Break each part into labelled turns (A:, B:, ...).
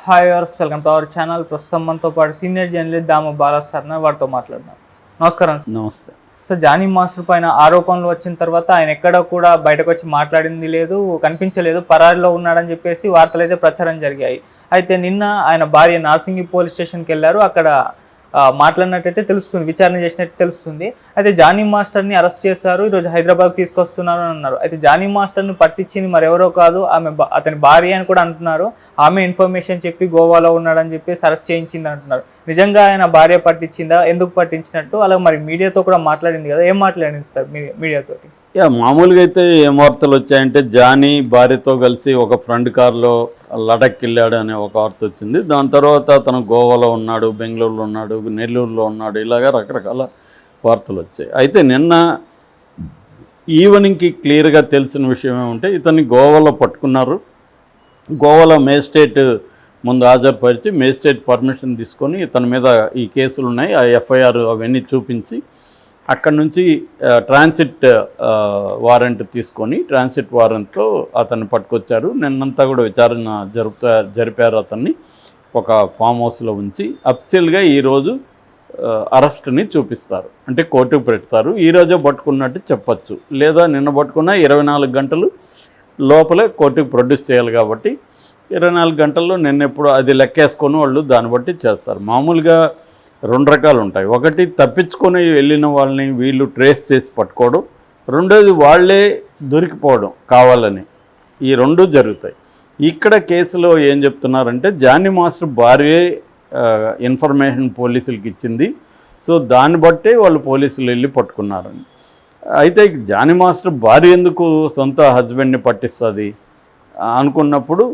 A: Hi viewers, welcome to our channel. ప్రస్తుతం మనతో పాటు సీనియర్ జర్నలిస్ట్ దాము బాలా సార్ వారితో మాట్లాడదాం. నమస్కారం.
B: నమస్తే
A: సార్, జానీ మాస్టర్ పైన ఆరోపణలు వచ్చిన తర్వాత ఆయన ఎక్కడ కూడా బయటకు వచ్చి మాట్లాడింది లేదు, కనిపించలేదు, పరారిలో ఉన్నాడని చెప్పేసి వార్తలు అయితే ప్రచారం జరిగాయి. అయితే నిన్న ఆయన భార్య నార్సింగి పోలీస్ స్టేషన్కి వెళ్ళారు. అక్కడ మాట్లాడినట్టయితే తెలుస్తుంది, విచారణ చేసినట్టు తెలుస్తుంది. అయితే జానీ మాస్టర్ని అరెస్ట్ చేశారు, ఈరోజు హైదరాబాద్ తీసుకొస్తున్నారు అని అన్నారు. అయితే జానీ మాస్టర్ని పట్టించింది మరెవరో కాదు, అతని భార్య అని కూడా అంటున్నారు. ఆమె ఇన్ఫర్మేషన్ చెప్పి గోవాలో ఉన్నాడని చెప్పేసి అరెస్ట్ చేయించింది అంటున్నారు. నిజంగా ఆయన భార్య పట్టించిందా, ఎందుకు పట్టించినట్టు? అలాగే మరి మీడియాతో కూడా మాట్లాడింది కదా, ఏం మాట్లాడింది సార్ మీడియాతోటి?
B: మామూలుగా అయితే ఏం వార్తలు వచ్చాయంటే జానీ భార్యతో కలిసి ఒక ఫ్రెండ్ కార్లో లడక్ వెళ్ళాడు అనే ఒక వార్త వచ్చింది. దాని తర్వాత అతను గోవాలో ఉన్నాడు, బెంగళూరులో ఉన్నాడు, నెల్లూరులో ఉన్నాడు, ఇలాగా రకరకాల వార్తలు వచ్చాయి. అయితే నిన్న ఈవినింగ్కి క్లియర్గా తెలిసిన విషయం ఏమంటే ఇతన్ని గోవాలో పట్టుకున్నారు. గోవాలో మేజిస్ట్రేట్ ముందు హాజరుపరిచి మేజిస్ట్రేట్ పర్మిషన్ తీసుకొని ఇతని మీద ఈ కేసులు ఉన్నాయి, ఆ ఎఫ్ఐఆర్ అవన్నీ చూపించి అక్కడి నుంచి ట్రాన్సిట్ వారెంట్ తీసుకొని ట్రాన్సిట్ వారెంట్తో అతన్ని పట్టుకొచ్చారు. నిన్నంతా కూడా విచారణ జరిపారు. అతన్ని ఒక ఫామ్ హౌస్లో ఉంచి అఫీషియల్గా ఈరోజు అరెస్ట్ని చూపిస్తారు, అంటే కోర్టుకు పెడతారు. ఈరోజే పట్టుకున్నట్టు చెప్పచ్చు, లేదా నిన్న పట్టుకున్న 24 గంటలు లోపలే కోర్టుకు ప్రొడ్యూస్ చేయాలి. కాబట్టి 24 గంటల్లో నిన్నెప్పుడు అది లెక్కేసుకొని వాళ్ళు దాన్ని బట్టి చేస్తారు. మామూలుగా 2 రకాలు ఉంటాయి. ఒకటి తప్పించుకొని వెళ్ళిన వాళ్ళని వీళ్ళు ట్రేస్ చేసి పట్టుకోవడం, రెండోది వాళ్ళే దొరికిపోవడం కావాలని. ఈ 2 జరుగుతాయి. ఇక్కడ కేసులో ఏం చెప్తున్నారంటే జానీ మాస్టర్ భార్యే ఇన్ఫర్మేషన్ పోలీసులకి ఇచ్చింది, సో దాన్ని బట్టే వాళ్ళు పోలీసులు వెళ్ళి పట్టుకున్నారని. అయితే జానీ మాస్టర్ భార్య ఎందుకు సొంత హస్బెండ్ని పట్టిస్తుంది అనుకున్నప్పుడు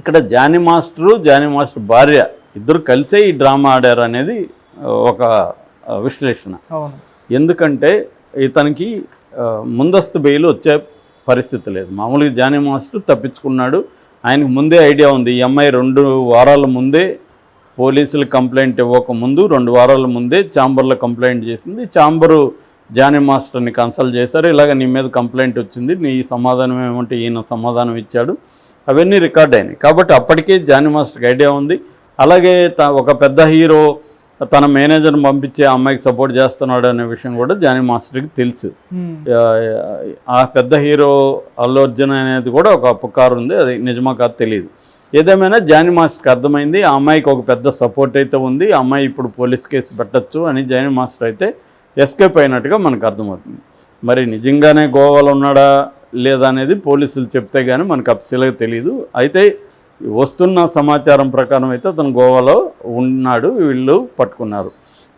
B: ఇక్కడ జానీ మాస్టర్ భార్య ఇద్దరు కలిసే ఈ డ్రామా ఆడారు అనేది ఒక విశ్లేషణ. ఎందుకంటే ఇతనికి ముందస్తు బెయిల్ వచ్చే పరిస్థితి లేదు. మామూలుగా జానీ మాస్టర్ తప్పించుకున్నాడు, ఆయనకు ముందే ఐడియా ఉంది. ఈ అమ్మాయి 2 వారాల ముందే పోలీసులు కంప్లైంట్ ఇవ్వకముందు 2 వారాల ముందే ఛాంబర్లో కంప్లైంట్ చేసింది. ఛాంబరు జానీ మాస్టర్ని కన్సల్ట్ చేశారు, ఇలాగ నీ మీద కంప్లైంట్ వచ్చింది, నీ సమాధానం ఏమంటే ఈయన సమాధానం ఇచ్చాడు, అవన్నీ రికార్డ్ అయినాయి. కాబట్టి అప్పటికే జానీ మాస్టర్కి ఐడియా ఉంది. అలాగే ఒక పెద్ద హీరో తన మేనేజర్ని పంపించి ఆ అమ్మాయికి సపోర్ట్ చేస్తున్నాడు అనే విషయం కూడా జానీ మాస్టర్కి తెలుసు. ఆ పెద్ద హీరో అల్లు అర్జున్ అనేది కూడా ఒక పుకారు ఉంది, అది నిజమా కాదు తెలియదు. ఏదేమైనా జానీ మాస్టర్కి అర్థమైంది ఆ అమ్మాయికి ఒక పెద్ద సపోర్ట్ అయితే ఉంది, ఆ అమ్మాయి ఇప్పుడు పోలీస్ కేసు పెట్టచ్చు అని జానీ మాస్టర్ అయితే ఎస్కేప్ అయినట్టుగా మనకు అర్థమవుతుంది. మరి నిజంగానే గోవాలో ఉన్నాడా లేదా అనేది పోలీసులు చెప్తే కానీ మనకు అఫీషియల్గా తెలియదు. అయితే వస్తున్న సమాచారం ప్రకారం అయితే అతను గోవాలో ఉన్నాడు, వీళ్ళు పట్టుకున్నారు.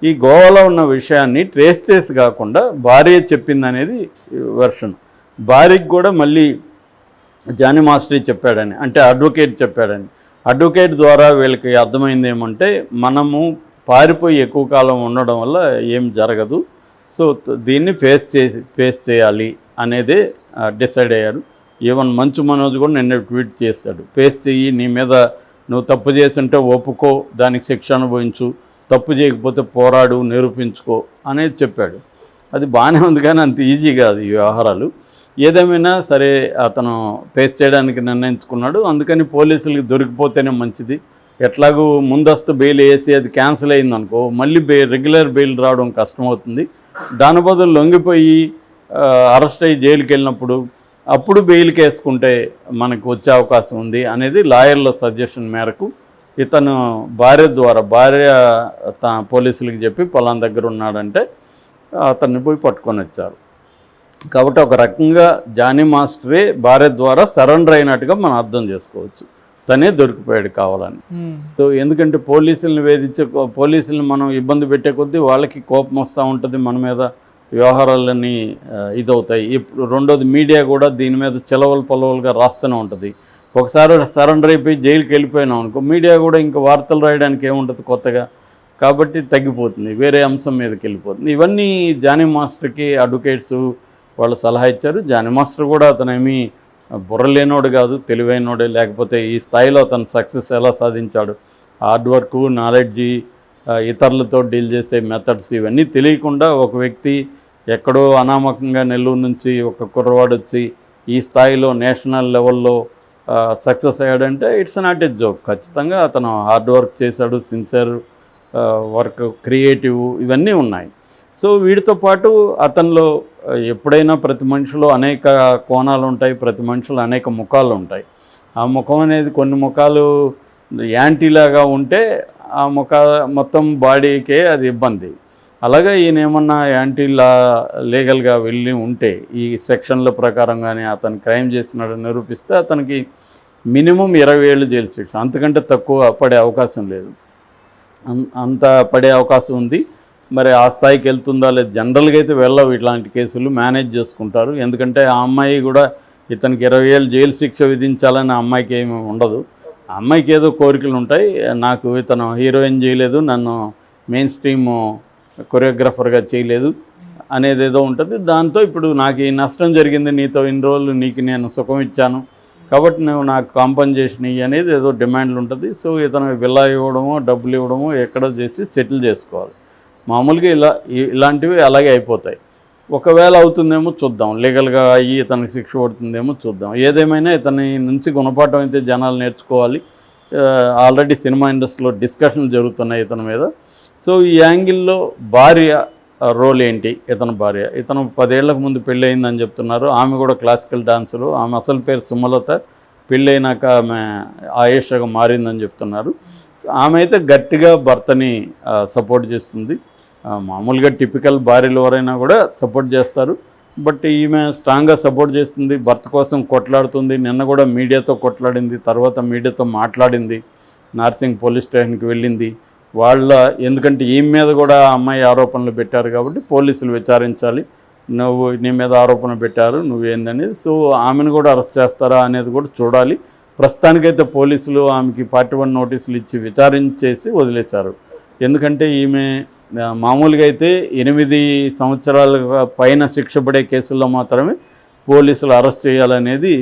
B: ఈ గోవాలో ఉన్న విషయాన్ని ట్రేస్ చేసి కాకుండా భార్య చెప్పింది అనేది వెర్షన్. భార్యకి కూడా మళ్ళీ జానీ మాస్టర్ చెప్పాడని, అంటే అడ్వకేట్ చెప్పాడని. అడ్వకేట్ ద్వారా వీళ్ళకి అర్థమైంది ఏమంటే మనము పారిపోయి ఎక్కువ కాలం ఉండడం వల్ల ఏం జరగదు, సో దీన్ని ఫేస్ చేయాలి అనేదే డిసైడ్ అయ్యారు. ఈవెన్ మంచు మనోజ్ కూడా నిన్న ట్వీట్ చేశాడు, ఫేస్ చెయ్యి, నీ మీద నువ్వు తప్పు చేస్తుంటే ఒప్పుకో, దానికి శిక్ష అనుభవించు, తప్పు చేయకపోతే పోరాడు, నిరూపించుకో అనేది చెప్పాడు. అది బాగానే ఉంది కానీ అంత ఈజీ కాదు ఈ వ్యవహారాలు. ఏదేమైనా సరే అతను ఫేస్ చేయడానికి నిర్ణయించుకున్నాడు. అందుకని పోలీసులకి దొరికిపోతేనే మంచిది. ఎట్లాగూ ముందస్తు బెయిల్ వేసి అది క్యాన్సిల్ అయిందనుకో మళ్ళీ రెగ్యులర్ బెయిల్ రావడం కష్టమవుతుంది. దాని బదులు లొంగిపోయి అరెస్ట్ అయ్యి జైలుకి వెళ్ళినప్పుడు అప్పుడు బెయిల్కి వేసుకుంటే మనకు వచ్చే అవకాశం ఉంది అనేది లాయర్ల సజెషన్ మేరకు ఇతను భార్య పోలీసులకి చెప్పి పొలం దగ్గర ఉన్నాడంటే అతన్ని పోయి పట్టుకొని వచ్చారు. కాబట్టి ఒక రకంగా జానీ మాస్టరే భార్య ద్వారా సరెండర్ అయినట్టుగా మనం అర్థం చేసుకోవచ్చు, తనే దొరికిపోయాడు కావాలని. సో ఎందుకంటే పోలీసుల్ని మనం ఇబ్బంది పెట్టే కొద్దీ వాళ్ళకి కోపం వస్తూ ఉంటుంది, మన మీద వ్యవహారాలన్నీ ఇదవుతాయి. ఇప్పుడు రెండోది మీడియా కూడా దీని మీద పొలవలుగా రాస్తూనే ఉంటుంది. ఒకసారి సరెండర్ అయిపోయి జైలుకి వెళ్ళిపోయినాం అనుకో మీడియా కూడా ఇంకా వార్తలు రాయడానికి ఏముంటుంది కొత్తగా, కాబట్టి తగ్గిపోతుంది, వేరే అంశం మీదకి వెళ్ళిపోతుంది. ఇవన్నీ జానీ మాస్టర్కి అడ్వకేట్స్ వాళ్ళు సలహా ఇచ్చారు. జానీ మాస్టర్ కూడా అతనేమీ బుర్రలేనోడు కాదు, తెలివైనోడే. లేకపోతే ఈ స్థాయిలో అతను సక్సెస్ ఎలా సాధించాడు, హార్డ్ వర్క్, నాలెడ్జి, ఇతరులతో డీల్ చేసే మెథడ్స్ ఇవన్నీ తెలియకుండా ఒక వ్యక్తి ఎక్కడో అనామకంగా నెల్లూరు నుంచి ఒక కుర్రవాడు వచ్చి ఈ స్థాయిలో నేషనల్ లెవెల్లో సక్సెస్ అయ్యాడంటే ఇట్స్ నాట్ ఏ జోక్. ఖచ్చితంగా అతను హార్డ్ వర్క్ చేశాడు, సిన్సియర్ వర్క్, క్రియేటివ్ ఇవన్నీ ఉన్నాయి. సో వీటితో పాటు అతనిలో ఎప్పుడైనా ప్రతి మనిషిలో అనేక కోణాలు ఉంటాయి, ప్రతి మనిషిలో అనేక ముఖాలు ఉంటాయి. ఆ ముఖం అనేది కొన్ని ముఖాలు యాంటీలాగా ఉంటే ఆ మొత్తం బాడీకే అది ఇబ్బంది. అలాగే ఈయన ఏమన్నా యాంటీలా లీగల్గా వెళ్ళి ఉంటే ఈ సెక్షన్ల ప్రకారం కానీ అతను క్రైమ్ చేసినాడు నిరూపిస్తే అతనికి మినిమం 20 ఏళ్ళు జైలు శిక్ష, అంతకంటే తక్కువ పడే అవకాశం లేదు. అంత పడే అవకాశం ఉంది. మరి ఆ స్థాయికి వెళ్తుందా లేదు, జనరల్గా అయితే వెళ్ళవు ఇట్లాంటి కేసులు, మేనేజ్ చేసుకుంటారు. ఎందుకంటే ఆ అమ్మాయి కూడా ఇతనికి 20 ఏళ్ళు జైలు శిక్ష విధించాలని ఆ అమ్మాయికి ఏమి ఉండదు. ఆ అమ్మాయికి ఏదో కోరికలు ఉంటాయి, నాకు ఇతను హీరోయిన్ చేయలేదు, నన్ను మెయిన్ స్ట్రీమ్ కొరియోగ్రాఫర్గా చేయలేదు అనేది ఏదో ఉంటుంది. దాంతో ఇప్పుడు నాకు ఈ నష్టం జరిగింది, నీతో ఇన్ని రోజులు నీకు నేను సుఖం ఇచ్చాను కాబట్టి నువ్వు నాకు కాంపన్సేషన్ ఇయ్యి అనేది ఏదో డిమాండ్లు ఉంటుంది. సో ఇతను విల్లా ఇవ్వడమో డబ్బులు ఇవ్వడమో ఎక్కడో చేసి సెటిల్ చేసుకోవాలి. మామూలుగా ఇలాంటివి అలాగే అయిపోతాయి. ఒకవేళ అవుతుందేమో చూద్దాం, లీగల్గా అయ్యి ఇతనికి శిక్ష పడుతుందేమో చూద్దాం. ఏదేమైనా ఇతని నుంచి గుణపాఠం అయితే జనాలు నేర్చుకోవాలి. ఆల్రెడీ సినిమా ఇండస్ట్రీలో డిస్కషన్లు జరుగుతున్నాయి ఇతని మీద. సో ఈ యాంగిల్లో భార్య రోల్ ఏంటి, ఇతని భార్య, ఇతను 10 ఏళ్లకు ముందు పెళ్ళి అయిందని చెప్తున్నారు. ఆమె కూడా క్లాసికల్ డాన్సరు, ఆమె అసలు పేరు సుమలత, పెళ్ళైనాక ఆమె ఆయేషగా మారిందని చెప్తున్నారు. ఆమె అయితే గట్టిగా భర్తని సపోర్ట్ చేస్తుంది. మామూలుగా టిపికల్ భార్యలు ఎవరైనా కూడా సపోర్ట్ చేస్తారు, బట్ ఈమె స్ట్రాంగ్గా సపోర్ట్ చేస్తుంది, భర్త కోసం కొట్లాడుతుంది. నిన్న కూడా మీడియాతో కొట్లాడింది, తర్వాత మీడియాతో మాట్లాడింది, నార్సింగ్ పోలీస్ స్టేషన్కి వెళ్ళింది. ఎందుకంటే ఈమె మీద కూడా అమ్మాయి ఆరోపణలు పెట్టారు కాబట్టి పోలీసులు విచారించాలి, నువ్వు నీ మీద ఆరోపణ పెట్టారు నువ్వేందనేది. సో ఆమెను కూడా అరెస్ట్ చేస్తారా అనేది కూడా చూడాలి. ప్రస్తుతానికైతే పోలీసులు ఆమెకి పార్టీ 1 నోటీసులు ఇచ్చి విచారించేసి వదిలేశారు. ఎందుకంటే ఈమె మామూలుగా అయితే 8 సంవత్సరాల పైన శిక్ష పడే కేసుల్లో మాత్రమే పోలీసులు అరెస్ట్ చేయాలనేది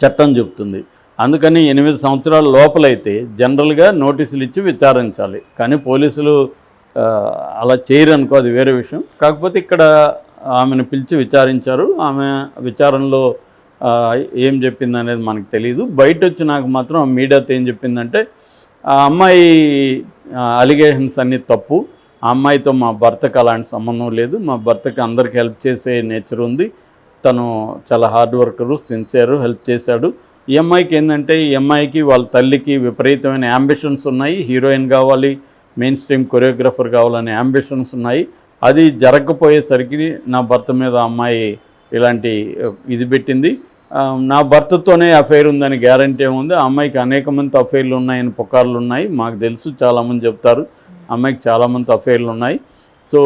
B: చట్టం చెబుతుంది. అందుకని 8 సంవత్సరాల లోపలైతే జనరల్గా నోటీసులు ఇచ్చి విచారించాలి. కానీ పోలీసులు అలా చేయరనుకో, అది వేరే విషయం. కాకపోతే ఇక్కడ ఆమెను పిలిచి విచారించారు. ఆమె విచారణలో ఏం చెప్పింది అనేది మనకు తెలియదు. బయట వచ్చి నాకు మాత్రం మీడియాతో ఏం చెప్పిందంటే, ఆ అమ్మాయి అలిగేషన్స్ అన్నీ తప్పు, ఆ అమ్మాయితో మా భర్తకు అలాంటి సంబంధం లేదు, మా భర్తకి అందరికి హెల్ప్ చేసే నేచర్ ఉంది, తను చాలా హార్డ్ వర్కరు, సిన్సియరు, హెల్ప్ చేశాడు. ఈ అమ్మాయికి ఏంటంటే, ఈ అమ్మాయికి వాళ్ళ తల్లికి విపరీతమైన యాంబిషన్స్ ఉన్నాయి, హీరోయిన్ కావాలి, మెయిన్ స్ట్రీమ్ కొరియోగ్రాఫర్ కావాలనే యాంబిషన్స్ ఉన్నాయి. అది జరగకపోయేసరికి నా భర్త మీద అమ్మాయి ఇలాంటి ఇది పెట్టింది. నా భర్తతోనే అఫైర్ ఉందని గ్యారంటీ ఏముంది, ఆ అమ్మాయికి అనేక మంది అఫైర్లు ఉన్నాయని పుకార్లు ఉన్నాయి, మాకు తెలుసు, చాలామంది చెప్తారు అమ్మాయికి చాలామంది అఫైర్లు ఉన్నాయి. సో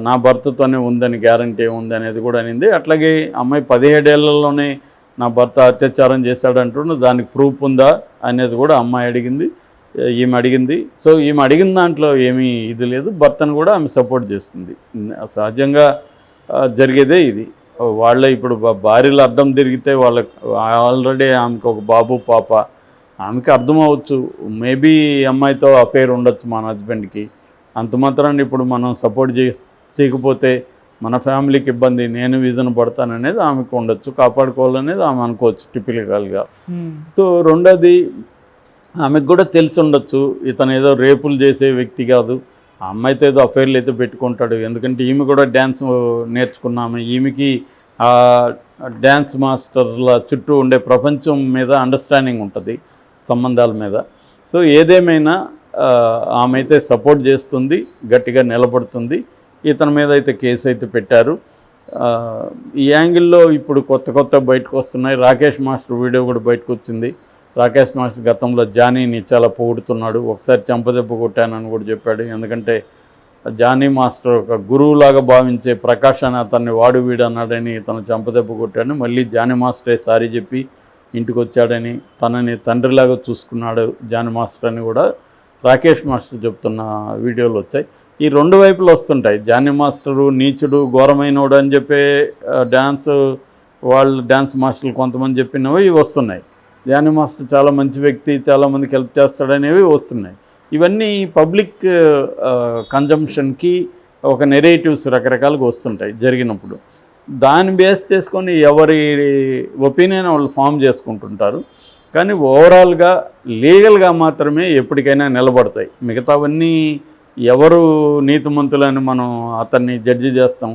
B: నా భర్తతోనే ఉందని గ్యారంటీ ఏముంది అనేది కూడా అనింది. అట్లాగే అమ్మాయి 17 ఏళ్లలోనే నా భర్త అత్యాచారం చేశాడంటున్నాడు, దానికి ప్రూఫ్ ఉందా అనేది కూడా అమ్మాయి అడిగింది, ఈమె అడిగింది. సో ఈమె అడిగిన దాంట్లో ఏమీ ఇది లేదు, భర్తను కూడా ఆమె సపోర్ట్ చేస్తుంది. సహజంగా జరిగేదే ఇది. వాళ్ళే ఇప్పుడు భార్యలు అడ్డం తిరిగితే వాళ్ళకి ఆల్రెడీ ఆమెకు ఒక బాబు పాప, ఆమెకి అర్థమవచ్చు మేబీ అమ్మాయితో అఫైర్ ఉండొచ్చు మన హస్బెండ్కి, అంత మాత్రాన్ని ఇప్పుడు మనం సపోర్ట్ చేయకపోతే మన ఫ్యామిలీకి ఇబ్బంది, నేను వీధన పడతాననేది ఆమెకు ఉండొచ్చు, కాపాడుకోవాలనేది ఆమె అనుకోవచ్చు టిపికల్గా. సో రెండోది, ఆమెకు కూడా తెలిసి ఉండొచ్చు ఇతను ఏదో రేపులు చేసే వ్యక్తి కాదు, ఆ అమ్మాయితో ఏదో అఫైర్లు అయితే పెట్టుకుంటాడు. ఎందుకంటే ఈమె కూడా డ్యాన్స్ నేర్చుకున్నాము, ఈమెకి ఆ డ్యాన్స్ మాస్టర్ల చుట్టూ ఉండే ప్రపంచం మీద అండర్స్టాండింగ్ ఉంటుంది, సంబంధాల మీద. సో ఏదేమైనా ఆమె అయితే సపోర్ట్ చేస్తుంది, గట్టిగా నిలబడుతుంది. ఇతని మీద అయితే కేసు అయితే పెట్టారు. ఈ యాంగిల్లో ఇప్పుడు కొత్త బయటకు వస్తున్నాయి. రాకేష్ మాస్టర్ వీడియో కూడా బయటకు వచ్చింది. రాకేష్ మాస్టర్ గతంలో జానీని చాలా పొగుడుతున్నాడు, ఒకసారి చెంపదెబ్బ కొట్టానని కూడా చెప్పాడు. ఎందుకంటే జానీ మాస్టర్ ఒక గురువులాగా భావించే ప్రకాష్ అని అతన్ని వాడు వీడు అన్నాడని ఇతను చెంపదెబ్బ కొట్టాడు. మళ్ళీ జానీ మాస్టరే సారీ చెప్పి ఇంటికి వచ్చాడని, తనని తండ్రిలాగా చూసుకున్నాడు జానీ మాస్టర్ అని కూడా రాకేష్ మాస్టర్ చెప్తున్న వీడియోలు వచ్చాయి. ఈ 2 వైపులు వస్తుంటాయి. జానీ మాస్టరు నీచుడు, ఘోరమైనోడు అని చెప్పే డ్యాన్స్ మాస్టర్లు కొంతమంది చెప్పినవి వస్తున్నాయి. జానీ మాస్టర్ చాలా మంచి వ్యక్తి, చాలామందికి హెల్ప్ చేస్తాడనేవి వస్తున్నాయి. ఇవన్నీ పబ్లిక్ కన్జంప్షన్కి ఒక నెరేటివ్స్ రకరకాలుగా వస్తుంటాయి జరిగినప్పుడు. దాన్ని బేస్ చేసుకొని ఎవరి ఒపీనియన్ వాళ్ళు ఫామ్ చేసుకుంటుంటారు. కానీ ఓవరాల్గా లీగల్గా మాత్రమే ఎప్పటికైనా నిలబడతాయి. మిగతావన్నీ ఎవరు నీతిమంతులని మనం అతన్ని జడ్జి చేస్తాం.